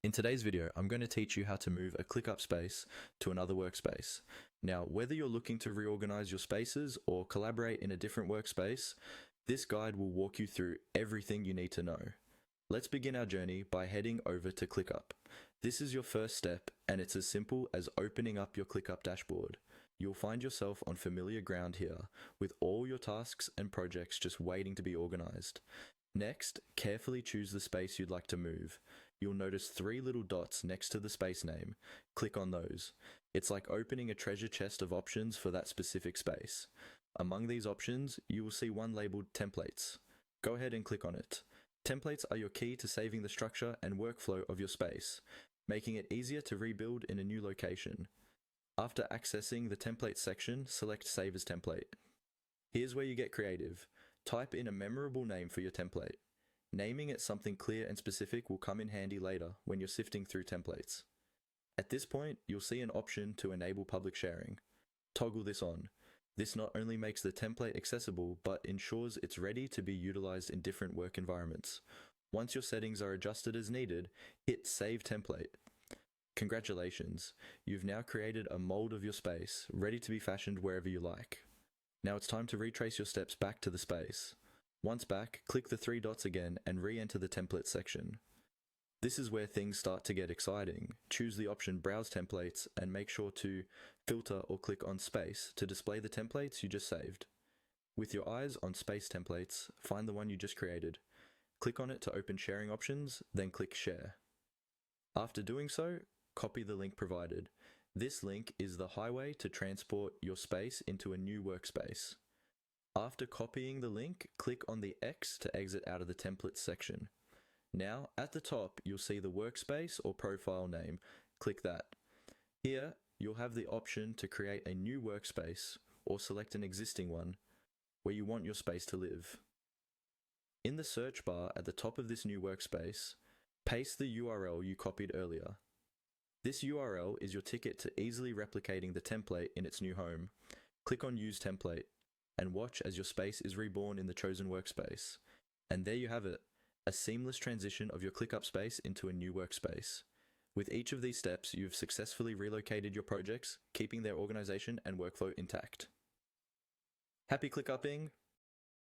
In today's video, I'm going to teach you how to move a ClickUp space to another workspace. Now, whether you're looking to reorganize your spaces or collaborate in a different workspace, this guide will walk you through everything you need to know. Let's begin our journey by heading over to ClickUp. This is your first step, and it's as simple as opening up your ClickUp dashboard. You'll find yourself on familiar ground here, with all your tasks and projects just waiting to be organized. Next, carefully choose the space you'd like to move. You'll notice 3 little dots next to the space name. Click on those. It's like opening a treasure chest of options for that specific space. Among these options, you will see one labeled Templates. Go ahead and click on it. Templates are your key to saving the structure and workflow of your space, making it easier to rebuild in a new location. After accessing the Templates section, select Save as Template. Here's where you get creative. Type in a memorable name for your template. Naming it something clear and specific will come in handy later when you're sifting through templates. At this point, you'll see an option to enable public sharing. Toggle this on. This not only makes the template accessible, but ensures it's ready to be utilized in different work environments. Once your settings are adjusted as needed, hit Save Template. Congratulations, you've now created a mold of your space, ready to be fashioned wherever you like. Now it's time to retrace your steps back to the space. Once back, click the 3 dots again and re-enter the template section. This is where things start to get exciting. Choose the option Browse Templates and make sure to filter or click on Space to display the templates you just saved. With your eyes on Space Templates, find the one you just created. Click on it to open sharing options, then click Share. After doing so, copy the link provided. This link is the highway to transport your space into a new workspace. After copying the link, click on the X to exit out of the templates section. Now, at the top, you'll see the workspace or profile name. Click that. Here, you'll have the option to create a new workspace or select an existing one where you want your space to live. In the search bar at the top of this new workspace, paste the URL you copied earlier. This URL is your ticket to easily replicating the template in its new home. Click on Use Template and watch as your space is reborn in the chosen workspace. And there you have it, a seamless transition of your ClickUp space into a new workspace. With each of these steps, you've successfully relocated your projects, keeping their organization and workflow intact. Happy ClickUpping!